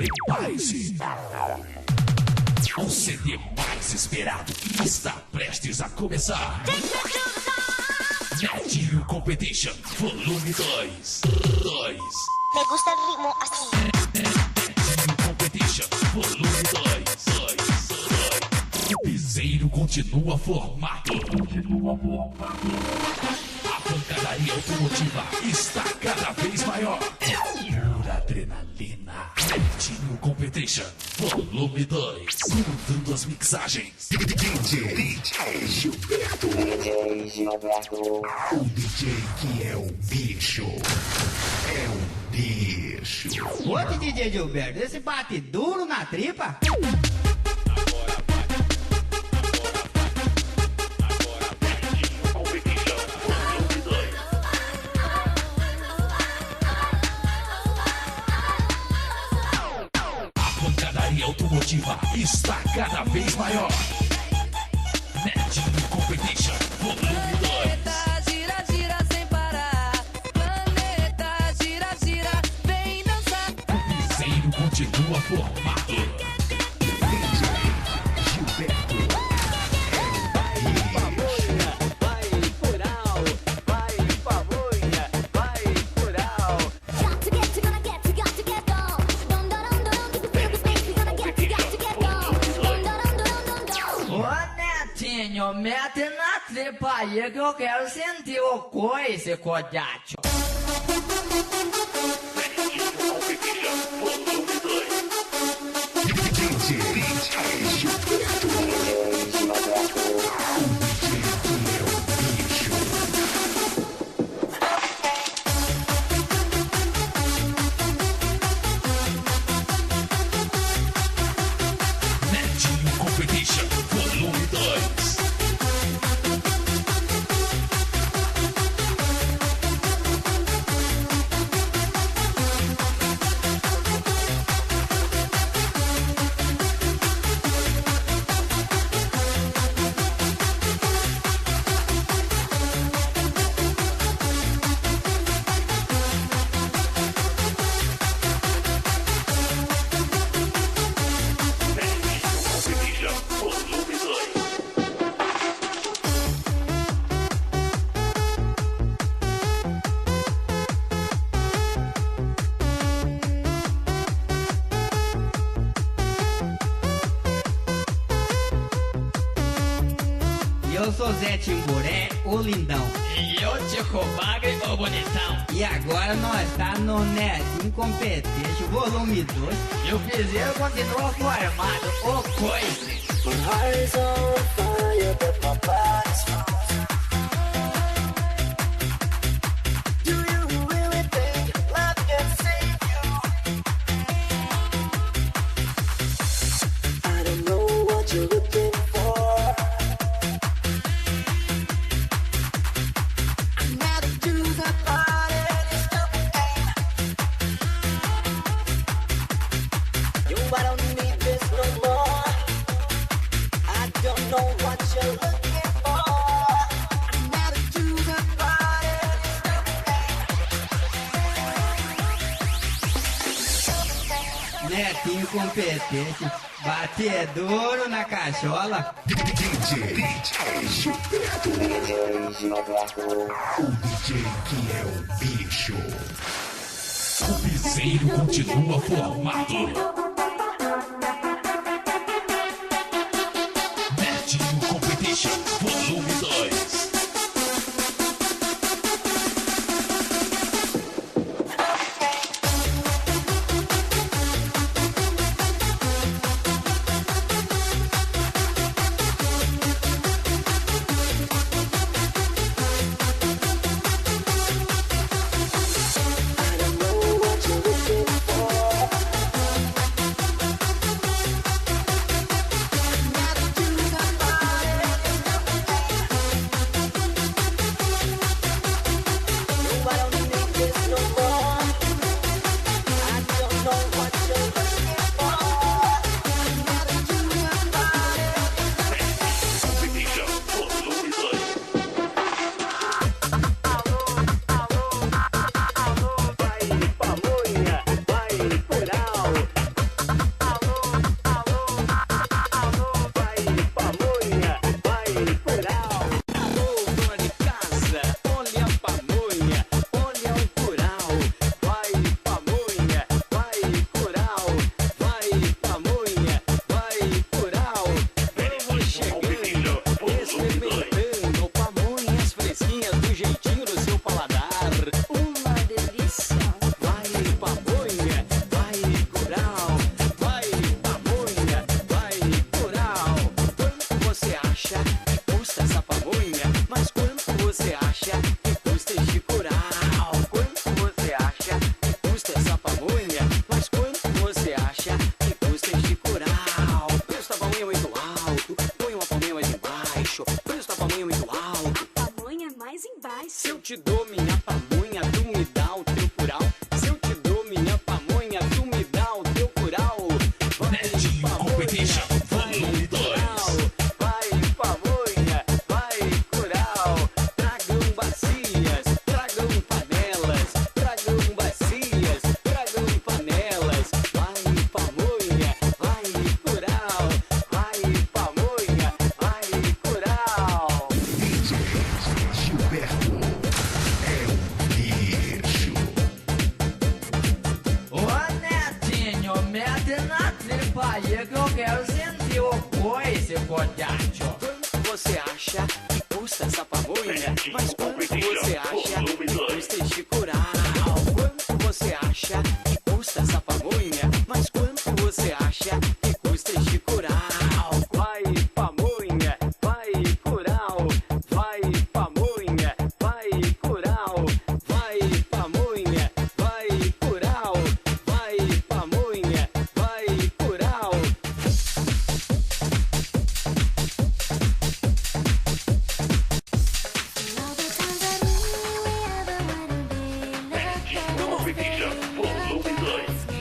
Prepare-se. O CD mais esperado está prestes a começar. Netinho Competition, volume 2. Me gusta el ritmo así. Netinho Competition, volume 2. O piseiro continua formado. A pancadaria automotiva está cada vez maior. Pura adrenalina. Netinho Competition, volume 2. Comandando as mixagens. DJ Gilberto. O DJ que é o bicho. É um bicho. Ô DJ Gilberto, esse bate duro na tripa? Automotiva está cada vez maior. Netinho Competition, volume 2. Planeta gira, gira sem parar. Planeta gira, gira, vem dançar. O piseiro continua formado. Gilberto. Vai fural, vai pamonha, vai fural. Got to get go. Dun dun dun dun, to feel the space. We gonna get to go. Dun dun dun dun dun. Ô Netinho, mete na tripa aí que eu quero sentir o coice, codátil. Netinho Competition, volume 2. DJ Gilberto. Netinho Competition, volume 2. Eu sou Zé Timburé, o lindão. E eu, Tico Bagre, o bonitão. E agora nós tá no Netinho Competition, volume 2. E o piseiro continua formado, o coice. My heart is on fire, but my body's frozen. Do you really think love can save you? I don't know what you're looking for. I'm not to the party, it's stupid game. Yo, I don't need this no more. I don't know what you're looking for. I'm not to the party. Netinho Competition, bate duro na cachola. DJ Gilberto. O DJ que é o bicho. O piseiro continua formado. Netinho Competition, volume 2. I don't know what you're looking for. tripa aí que eu quero sentir o coice, Codiacho. Você acha que custa essa pamonha? Mas quanto você acha que custa este curau? Quanto você acha que custa essa pamonha? Mas quanto você acha que custa este curau? Vai pamonha, vai curau, vai pamonha, vai curau, vai pamonha, vai curau, vai pamonha, vai curau.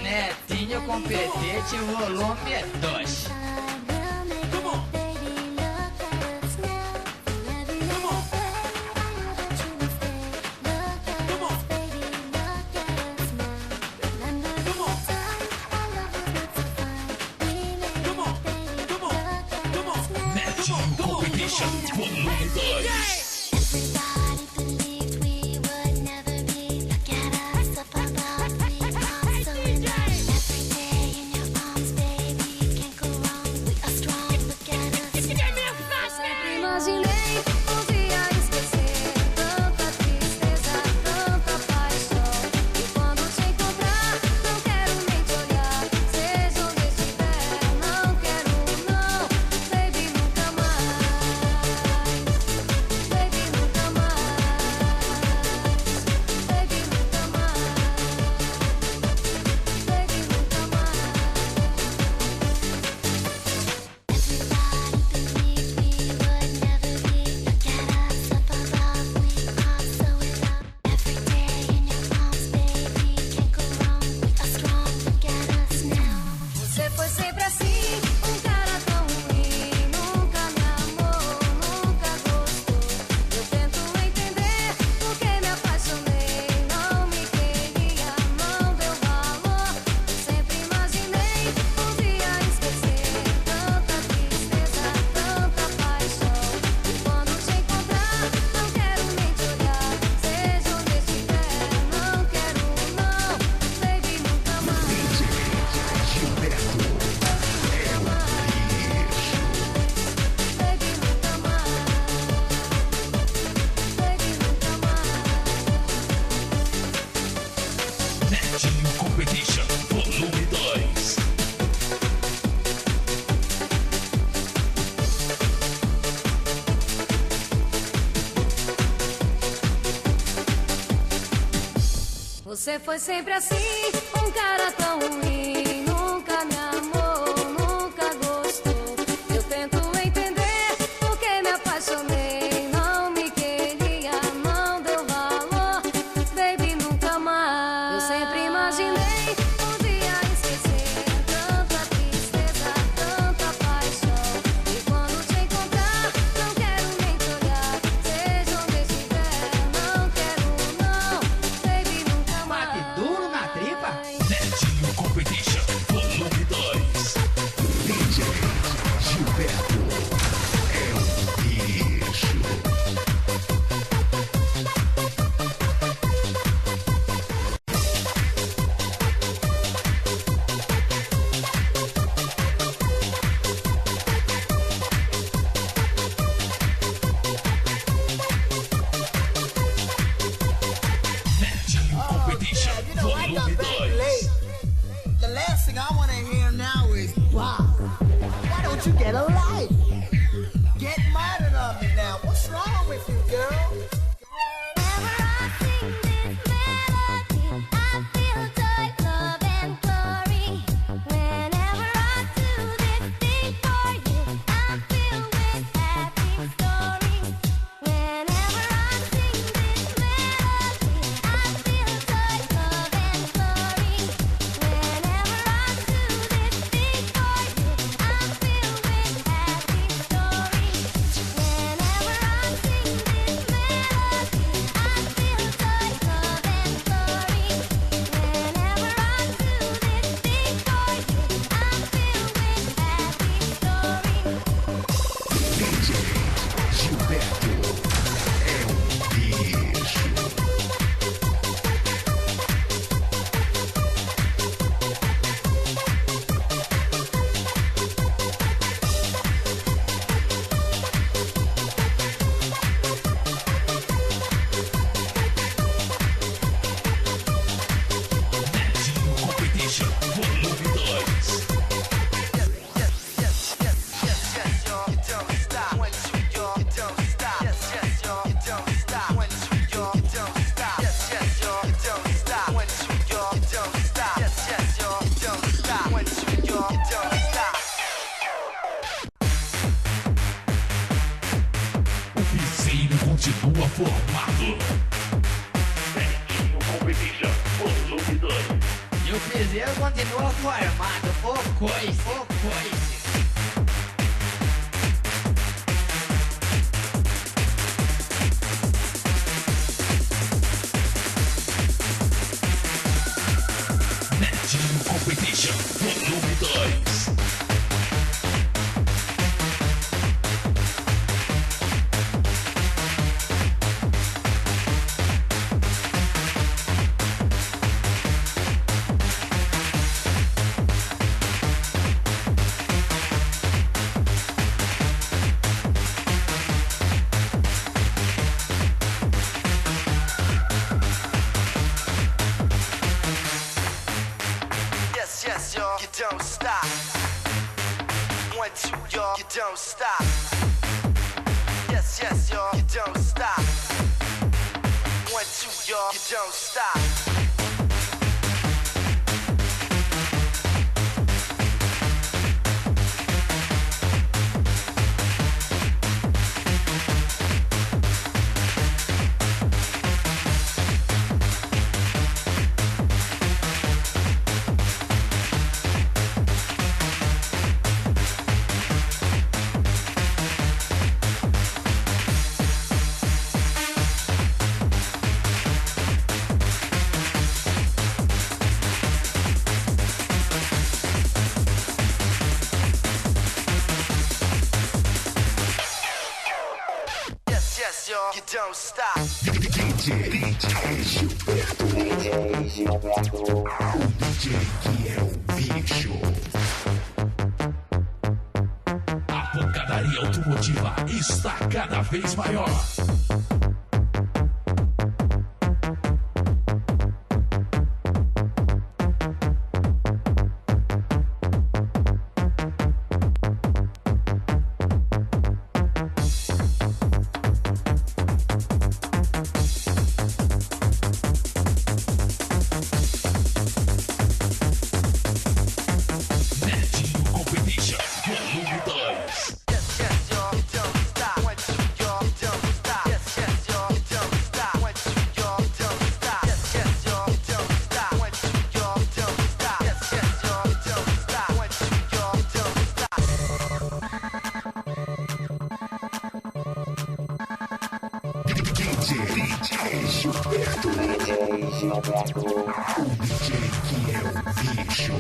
Netinho competente, volume 2. Netinho Competition Volume 2. Everybody believed we would never be. Look at us up above, we are so in love. Every day in your arms, baby, can't go wrong. We are strong. Look at us now. Sempre imaginei um dia esquecer tanta tristeza, tanta paixão. E quando te encontrar, não quero nem te olhar. Seja onde estiver, não quero não, baby, nunca mais. Baby, nunca mais. Baby, nunca mais. Baby, nunca mais. Everybody believed we would never be. Look at us up above, we are so in love. Every day in your arms, baby, can't go wrong. We are strong. Look at us now. Você foi sempre assim, um cara tão ruim. Nunca me amou, nunca gostou. Eu tento entender porque me apaixonei. Não me queria, não deu valor. Eu sempre imaginei um dia esquecer tanta tristeza, tanta paixão. E quando te encontrar, não quero nem te olhar. Seja onde estiver, não quero não, baby, nunca mais. Baby, nunca mais. Baby, nunca mais. Netinho Competition Volume 2. Você foi sempre assim, um cara tão ruim. Nunca me amou, nunca gostou. Eu tento entender porque me apaixonei. Não me queria, não deu valor. Baby, nunca mais. Eu sempre imaginei um dia esquecer tanta tristeza, tanta paixão. E quando te encontrar, não quero nem te olhar. Seja onde estiver, não quero não, baby, nunca mais. Bate duro na tripa. Netinho Competition Volume 2. DJ Gilberto é um bicho. Netinho Competition Volume 2. The last thing I want to hear now is, wow, why don't you get a life? Get modern on me now. What's wrong with you, girl? Whenever I sing this melody, I feel joy, love, and glory. Whenever I do this thing for you, I'm filled with happy stories. Whenever I sing this melody, I feel joy, love, and glory. Whenever I do this thing for you, I'm filled with happy you don't stop. O piseiro continua formado. Netinho Competition, volume 2. E o piseiro continua formado. Ô coice, ô coice. Netinho Competition, volume 2. Yes, yes, y'all, you don't stop. 1, 2, y'all, you don't stop. Yes, yes, y'all, you don't stop. 1, 2, y'all, you don't stop. Yes, yes, y'all, you don't stop. DJ que é o bicho. A pancadaria automotiva está cada vez maior. Netinho Competition, volume 2. Yes, yes, y'all, you don't stop. 1, 2, y'all, you don't stop. Yes, yes, y'all, you don't stop. 1, 2, y'all, you don't stop. Yes, yes, y'all, you don't stop. 1, 2, y'all, you don't stop. Yes, yes, y'all, you don't stop. 1, 2, y'all, you don't stop. DJ que é o bicho.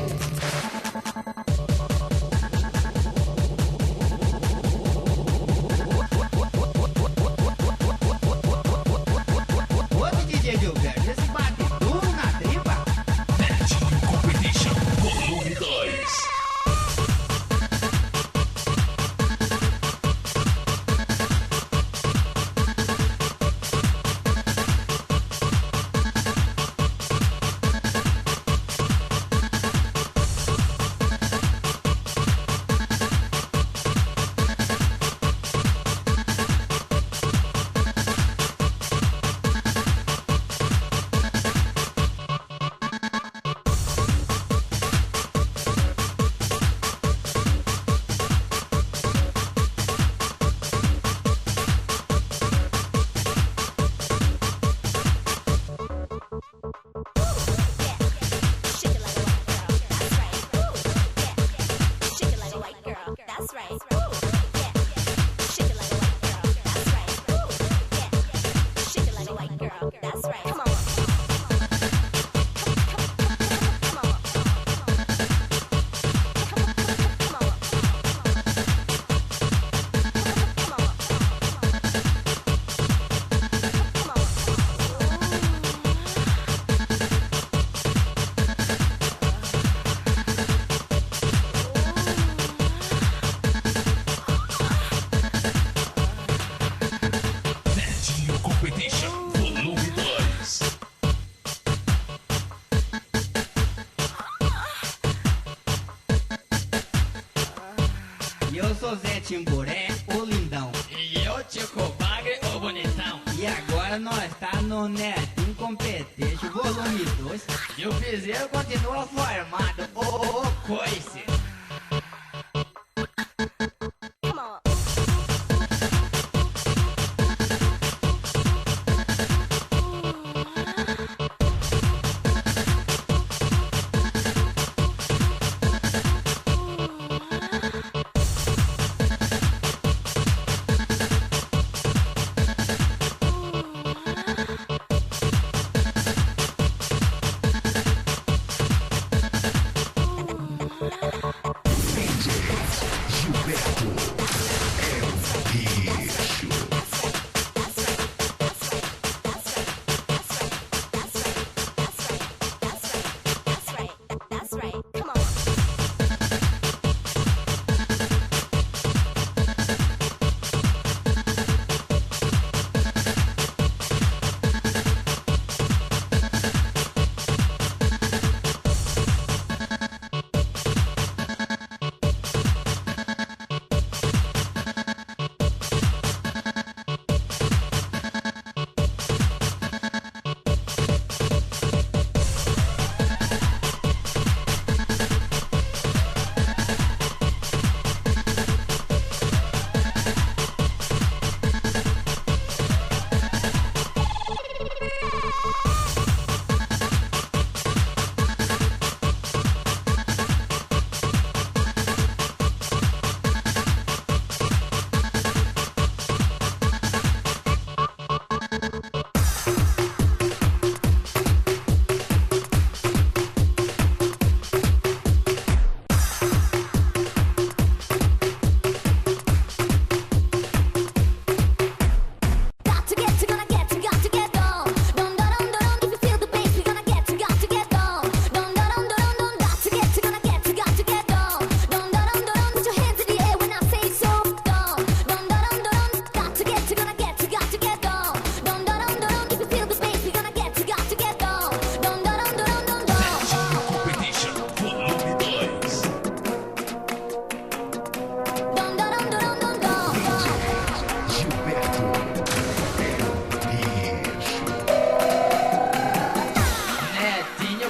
Ô, DJ Gilberto, esse bate duro na tripa. Netinho Competition, volume 2. sou Zé Timboré, o lindão. E eu, Tico Bagre, o bonitão. E agora nós tá no Netinho Competition, volume 2. E o piseiro continua formado, ô coice. Gilberto é o bicho. That's right. Come on.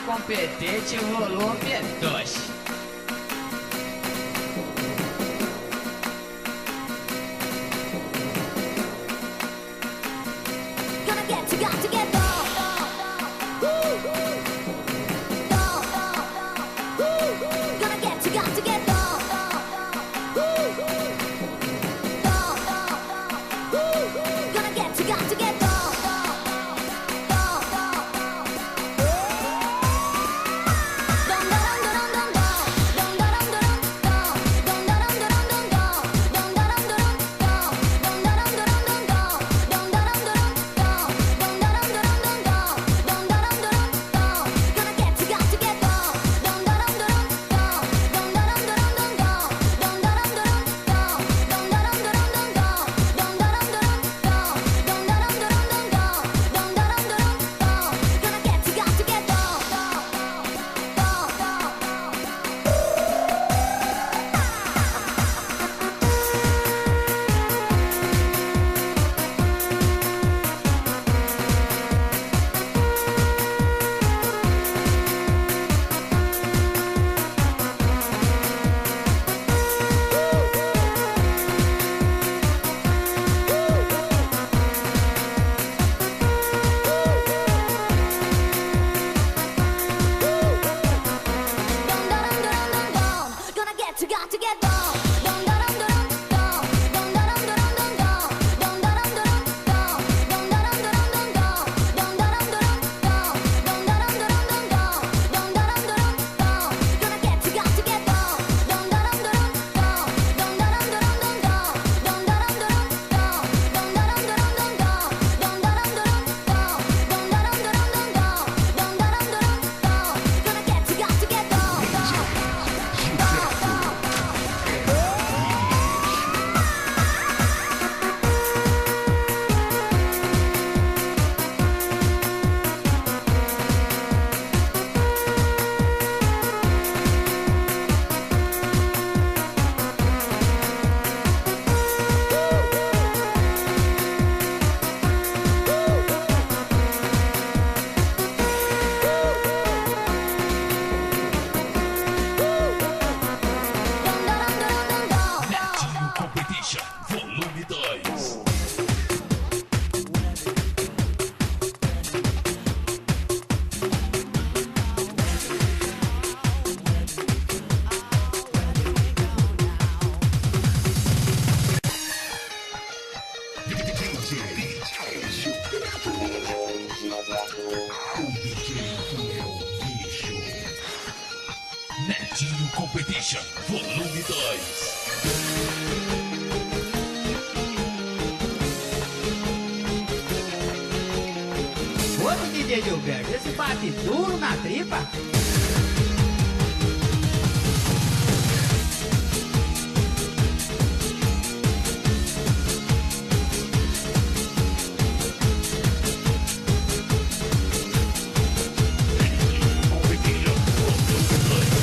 Competente volume 2. Gonna get you, got to get down. Gonna get you, got to get down. Gonna get you, got to get down. Competition Competition, volume 2. Ô, DJ Gilberto, esse bate duro na tripa. Competition, volume 2.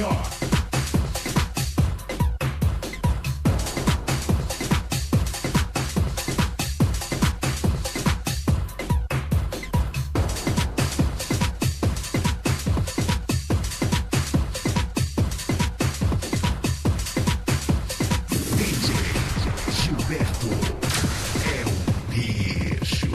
maior. Gilberto é um bicho.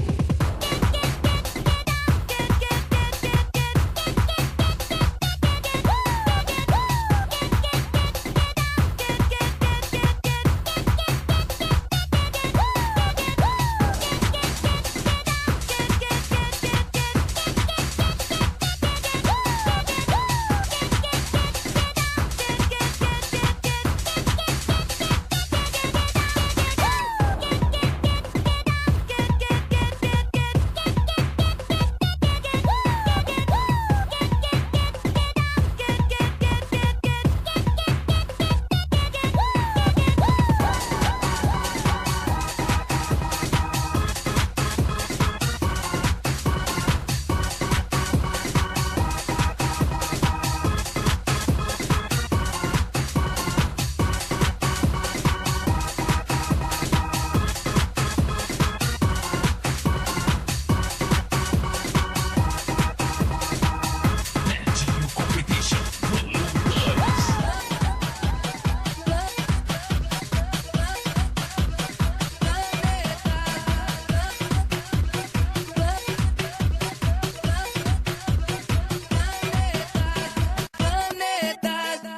Netinho Competition, volume 2.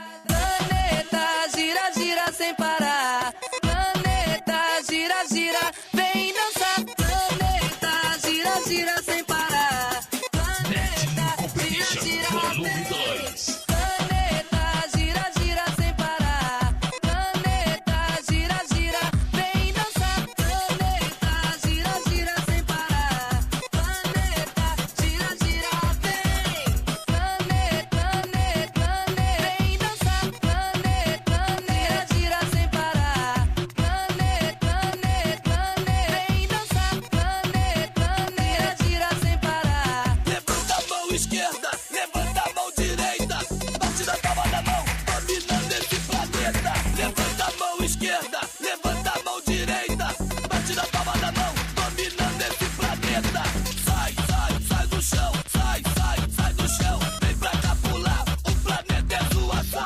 Planeta, gira, gira sem parar. Planeta, gira, gira, vem dançar. Planeta, gira, gira sem parar. Netinho Planeta, gira, Competition, gira, volume vem. 2. Planeta, gira, gira sem parar. Planeta, gira, gira, vem dançar. Planeta, gira, gira sem parar. Planeta, gira, gira, vem. Planeta, vem dançar. Planeta, gira, gira sem parar. Planeta, vem dançar. Planeta, gira, gira sem parar. Levanta a mão esquerda, levanta a mão direita. Bate na palma da mão, dominando esse planeta. Levanta a mão esquerda, levanta a mão direita. Bate na palma da mão, dominando esse planeta. Sai, sai, sai do chão, sai, sai, sai do chão. Vem pra cá pular, o planeta é sua ação.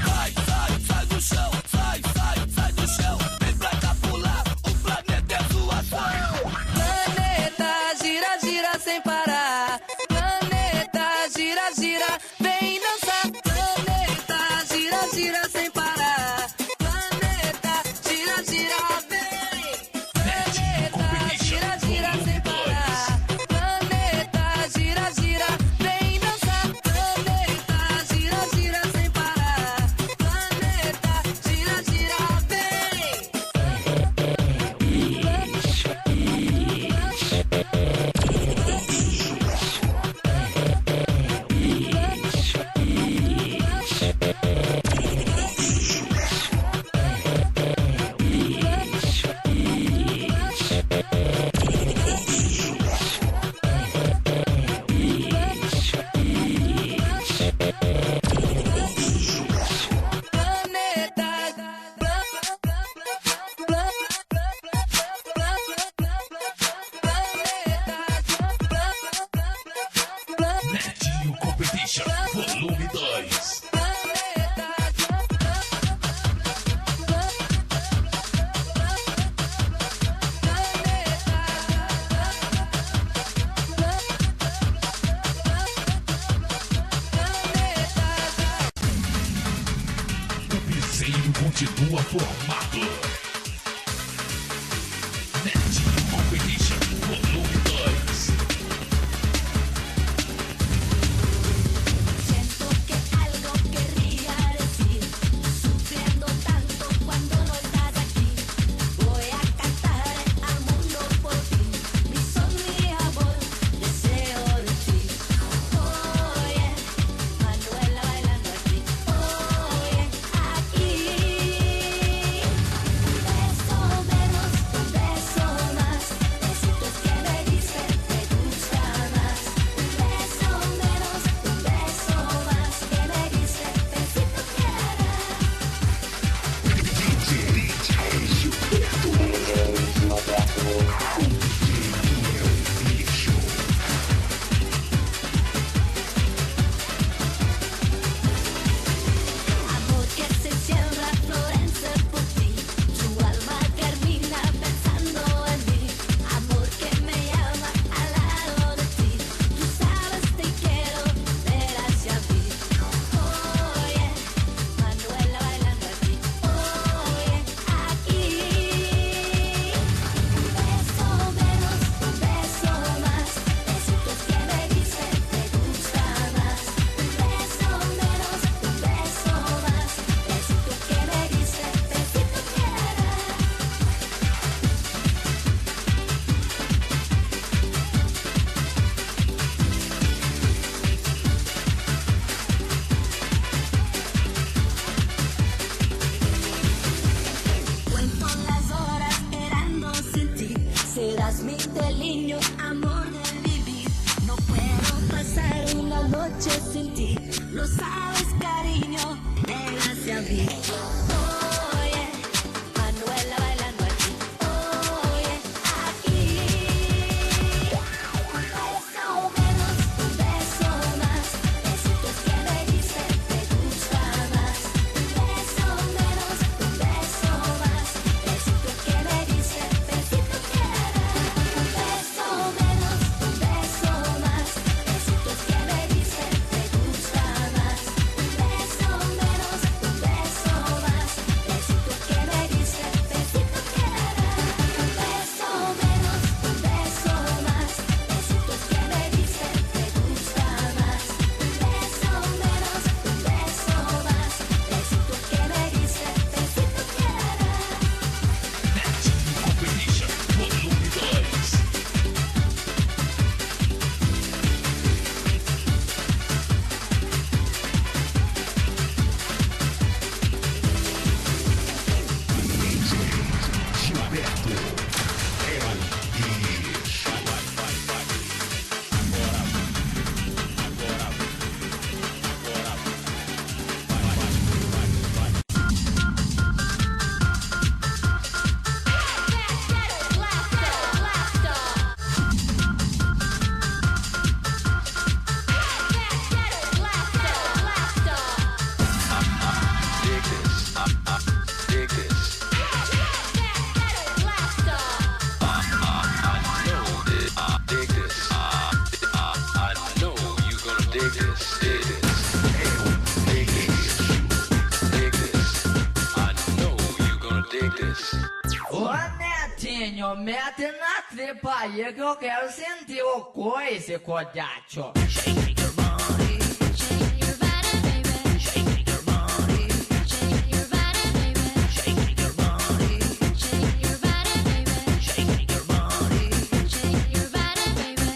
Sai, sai, sai do chão, sai, sai, sai do chão. Vem pra cá pular, o planeta é sua ação. Planeta, gira, gira sem parar. Planeta, gira, gira, vem dançar. Planeta, gira, gira sem parar. Planeta, gira, gira, vem. Netinho Planeta, Competition, gira, gira sem volume 2. parar. Planeta, gira, gira, vem dançar. Planeta, gira, gira sem parar. Planeta, gira, gira, vem. Netinho Competition, volume 2. O piseiro continua formado. Netinho Competition, volume 2. Siento que algo querría decir, sufriendo tanto cuando no estás aquí. Voy a cantar al mundo por ti, mi son, mi amor, deseo de ti. Oye, Manuela bailando aquí. Oye, aquí. Un beso menos, un beso más. lo sabes, cariño, negarse a mí. Oye, Manuela bailando aquí. Oye, aquí. Un beso más, besitos que me dicen te gusta más. Un beso menos, un beso más, besitos que me dicen besito que hará. Un beso menos, un beso más, besitos que me dicen te gusta más. Un beso menos, un beso más, besitos que me dicen besito que hará. Un beso menos, un beso más, besitos que me dicen te gusta más. Un beso menos, un beso más, besitos que me dicen besito que hará. Netinho Competition, volume 2. Gilberto é o bicho. Ô Netinho, mete na tripa aí que eu quero sentir o coice, Codiacho. Shake your body, baby. Shake your body, shake your body, baby. Shake your body, shake your body, baby. Shake your body, shake your body, baby.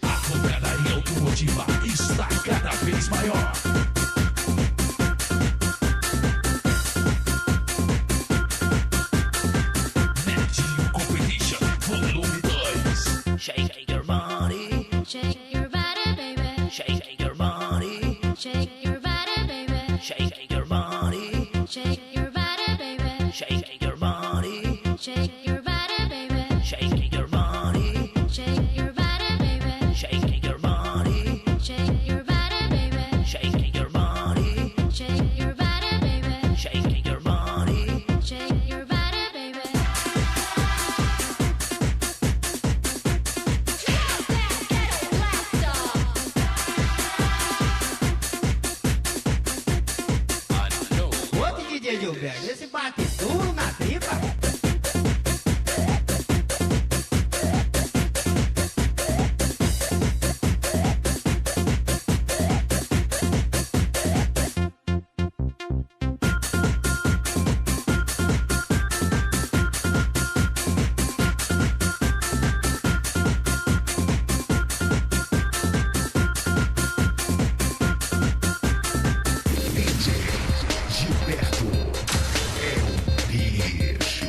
A confraria automotiva está cada vez maior. Netinho Competition, volume 2. Shake your body, shake your body, baby. Shake your body, shake your body, baby. Shake your body, shake your body, baby. Shake your body, shake your body, baby. Shake your body, shake your body, baby. Shake your body, shake your body, baby. Shake your body, shake your body, baby. Shake your body, shake your body, baby. Ô, DJ Gilberto, esse bate duro na tripa. Gilberto é o bicho.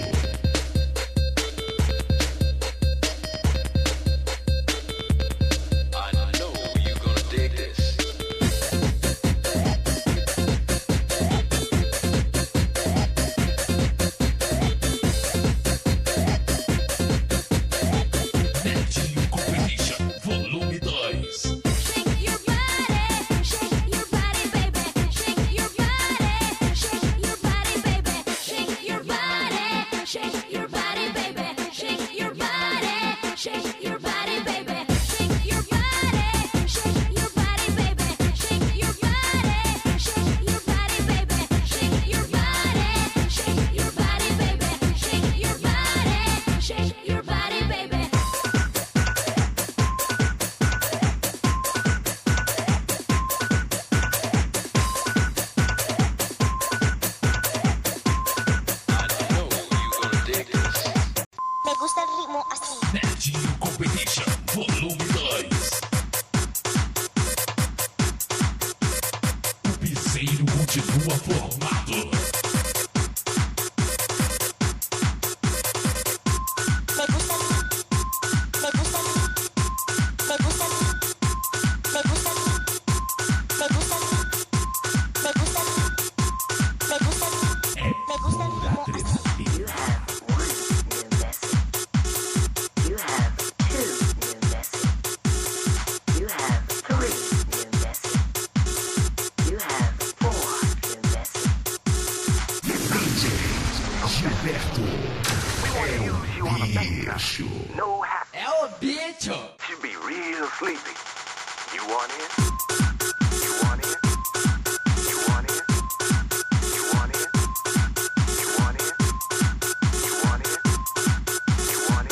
Netinho Competition, volume 2. Shake your body, baby. Shake your body, shake your body, baby. Shake your body, shake your body, baby. Shake your body, shake your body, baby. Shake your body, shake your body, baby. Shake your body, shake your body, baby. Shake your body, shake your body, baby. Shake your body, shake your body, baby. Me gusta el ritmo así. Netinho Competition, volume 2. O piseiro continua formado. Bicho. No happy. É o bicho. Should be real sleepy. You want it? You want it? You want it? You want it? You want it? You want it? You want it? You want it? You want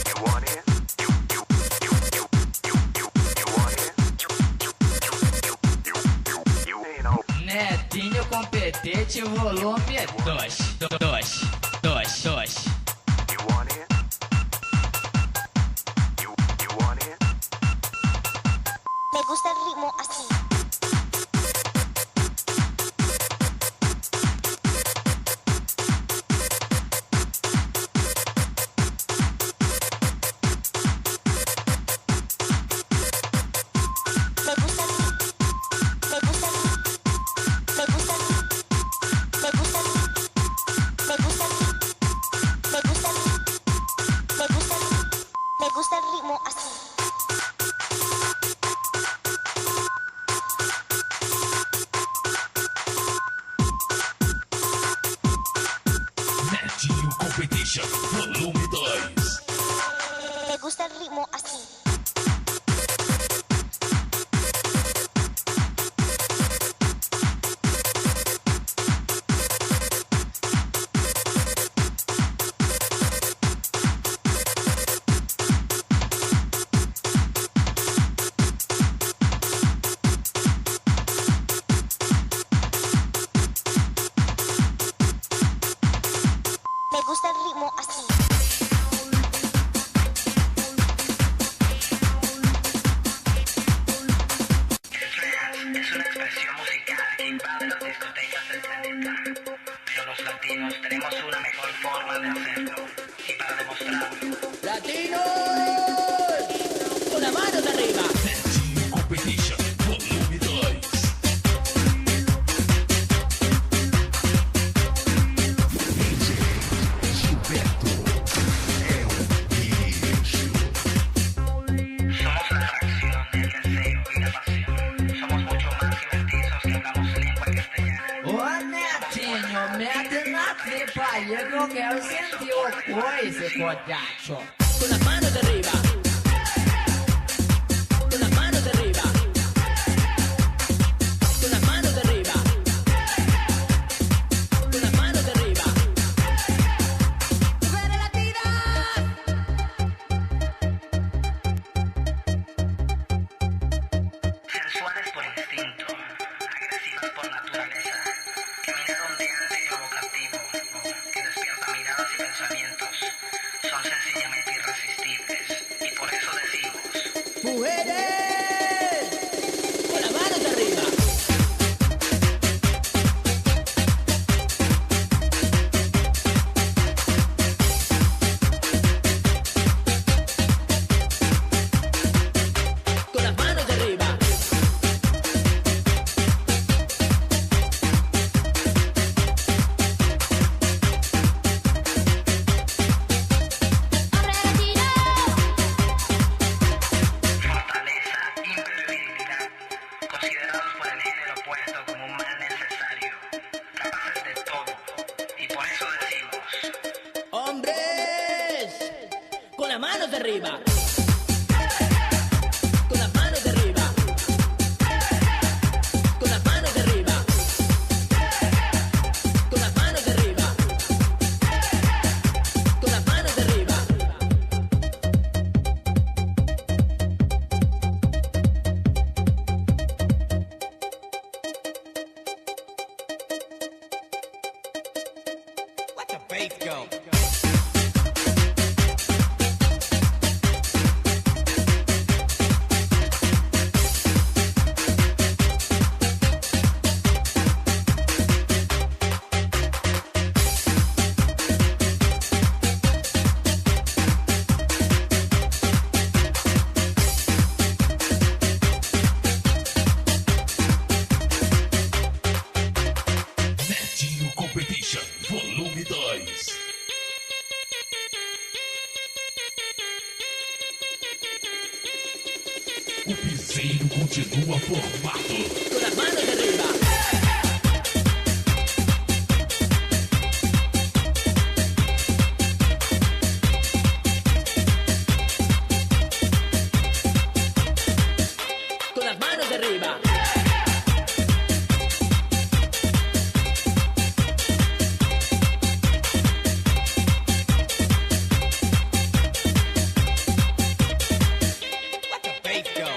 it? You want it? You want it? Netinho competente, volume 2. You want it? You want it? Me gusta el ritmo así. Me gusta el me gusta el me gusta el me gusta el me gusta el me gusta el me gusta el ritmo así. Netinho Competition, volume 2. Me gusta el ritmo así. Me gusta el ritmo así. Es una expresión musical que invade las discotecas del planeta. Pero los latinos tenemos una mejor forma de hacerlo. Y para demostrarlo, ¡Latinos! ¡Con las manos arriba! Netinho Competition, volume 2. DJ Gilberto é o bicho. somos la fracción del deseo y la pasión. Somos mucho más que mestizos que hablamos lengua castellana. Ô Netinho, mete na tripa aí que eu quero sentir o coice, codacho. Con las manos arriba. Con las manos arriba. Con las manos arriba. Con las manos arriba. ¡Mujeres latinas! Sensuales por instinto, agresivas por naturaleza, que mirar ondeante y provocativo, que despierta miradas y pensamientos, son sencillamente irresistibles, y por eso decimos, ¡Mujeres! Con las manos arriba. Con las manos arriba. fortaleza, imprevisibilidad, considerados por el género opuesto como un mal necesario, capaces de todo, y por eso decimos, ¡Hombres! Con las manos arriba. Con las manos arriba. Con las manos arriba. Con las manos arriba. Con las manos arriba. Let the bass go. Netinho Competition, volume 2. piseiro continua formado. Con las manos arriba. Con las manos arriba. Let the bass go.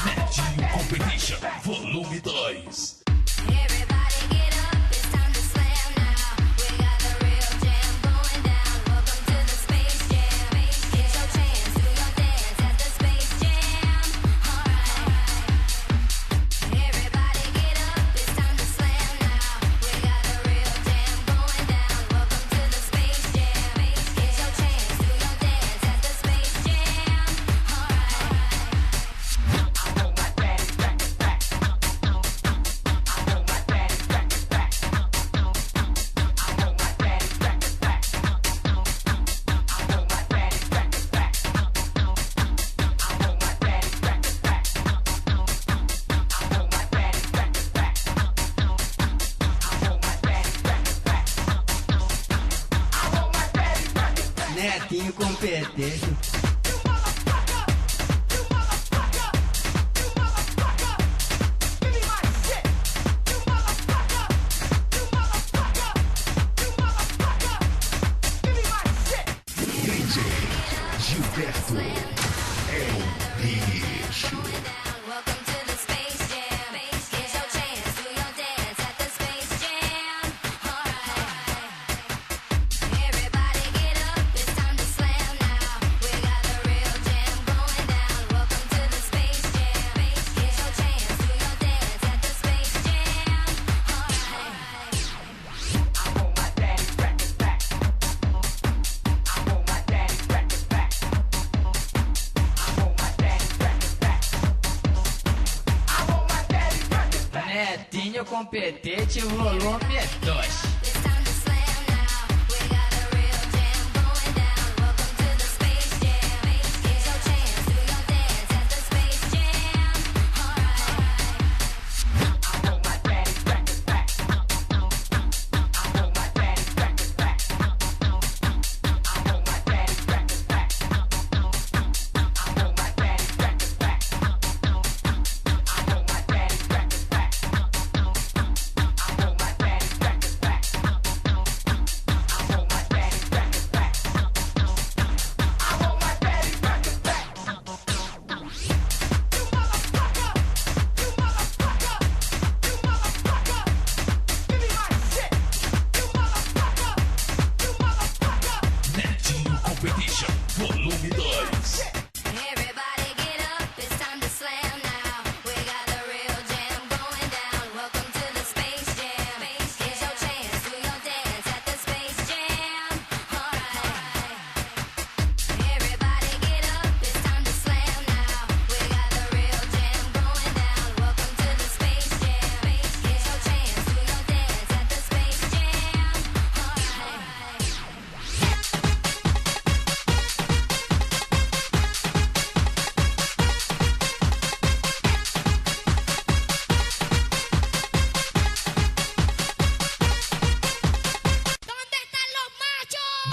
Netinho Competition, volume 2. Everybody get up, it's time to slam now. We got the real jam going down. Welcome to the Space Jam. Here's your chance, do your dance at the Space Jam. Alright. Everybody get up, it's time to slam now. We got the real jam going down. Welcome to the Space Jam. Here's your chance, do your dance at the Space Jam. Alright. Netinho competente. DJ Gilberto é o bicho. Welcome to the Space Jam. Here's your chance, do your dance at the Space Jam. Alright. Everybody get up, it's time to slam now. We got the real jam going down. Welcome to the Space Jam. Here's your chance, do your dance at the Space Jam. Alright. Netinho Competente, volume 2. It's time to slam now. We got the real jam going down. Welcome to the Space Jam. Here's your chance, do your dance at the Space Jam. Alright. Netinho Competition, volume 2. Everybody get up, it's time to slam now. We got the real jam going down. Welcome to the Space Jam. Here's your chance, do your dance at the Space Jam. Alright. Everybody get up, it's time to slam now. We got the real jam going down. Welcome to the Space Jam. Here's your chance, do your dance at the Space Jam. Alright.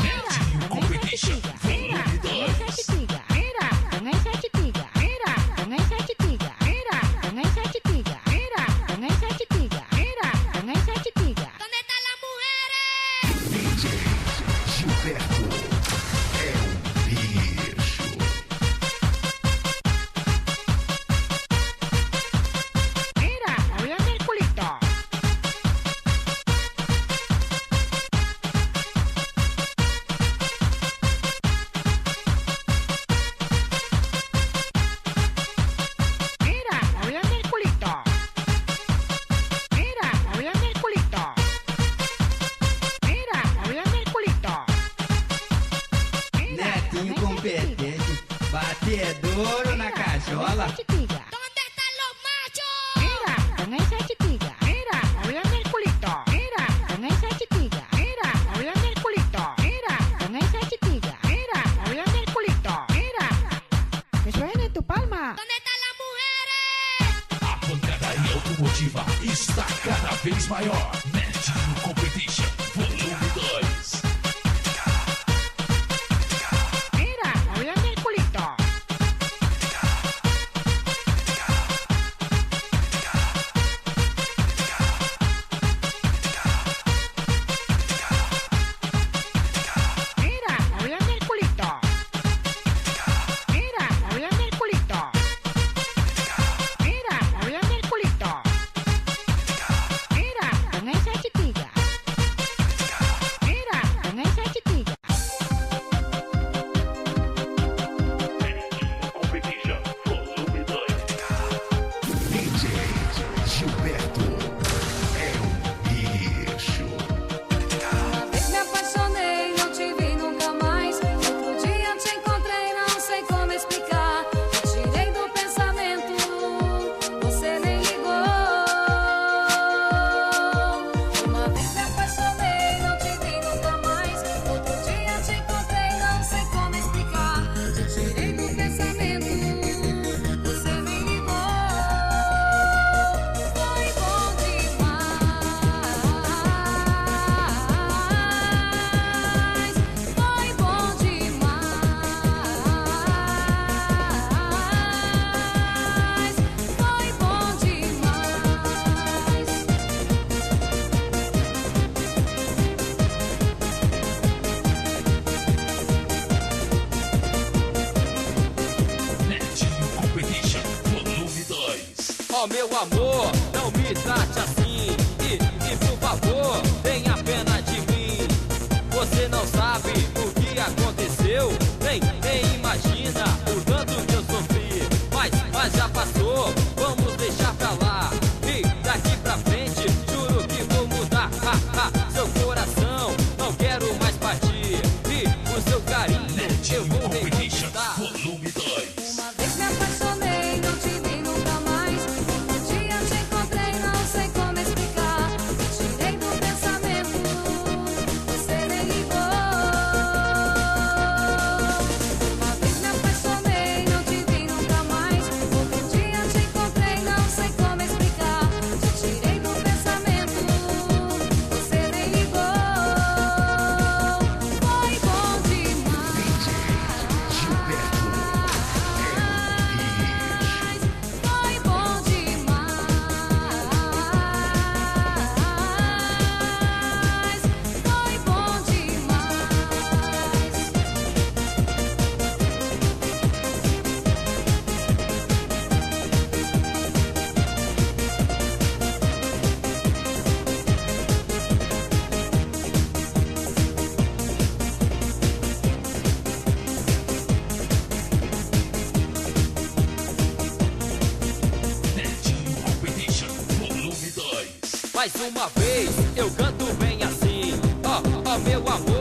Netinho Competition, volume 2. DJ Gilberto é o bicho. Mira, ela. ¿Dónde están los machos? Mira, con esa chiquilla. Mira, moviendo el culito. Mira, con esa chiquilla. Mira, moviendo el culito. Mira, con esa chiquilla. Mira, moviendo el culito. Mira, que suene tu palma. ¿Dónde están las mujeres? A pancadaria automotiva está cada vez maior. Netinho Competition, volume 2. Mira, moviendo el culito. Mira, moviendo el culito. Mira, moviendo el culito. Mira, moviendo el culito. Mira, con esa chiquilla. Mira, con esa chiquilla. Netinho Competition, volume 2. DJ Gilberto é bicho. Uma vez me apaixonei, não te vi nunca mais. Outro dia te encontrei, não sei como explicar. Me tirei do pensamento, você nem ligou. Uma vez me apaixonei, não te vi nunca mais. Outro dia te encontrei, não sei como explicar. Te tirei do pensamento, você nem ligou. Foi bom demais. Foi bom demais. Foi bom demais. Netinho Competition, volume 2. Ó meu amor, não me trate assim. E por favor, tenha pena de mim. Você não sabe o que aconteceu, nem imagina o tanto que eu sofri. Mas já passou, vamos deixar pra lá. E daqui pra frente, juro que vou mudar. Seu coração, não quero mais partir. E o seu carinho, eu Netinho vou Competition, reconquistar. volume 2. Uma vez me apaixonei, não te vi nunca mais. Um dia te encontrei, não sei como explicar. Me tirei do pensamento, você nem ligou. Uma vez me apaixonei, não te vi nunca mais. Outro dia te encontrei, não sei como explicar. Te tirei do pensamento, você nem ligou. Foi bom demais. Gilberto Foi bom demais. Foi bom demais. Netinho Competition, volume 2. Mais uma vez eu canto bem assim. Ó, meu amor,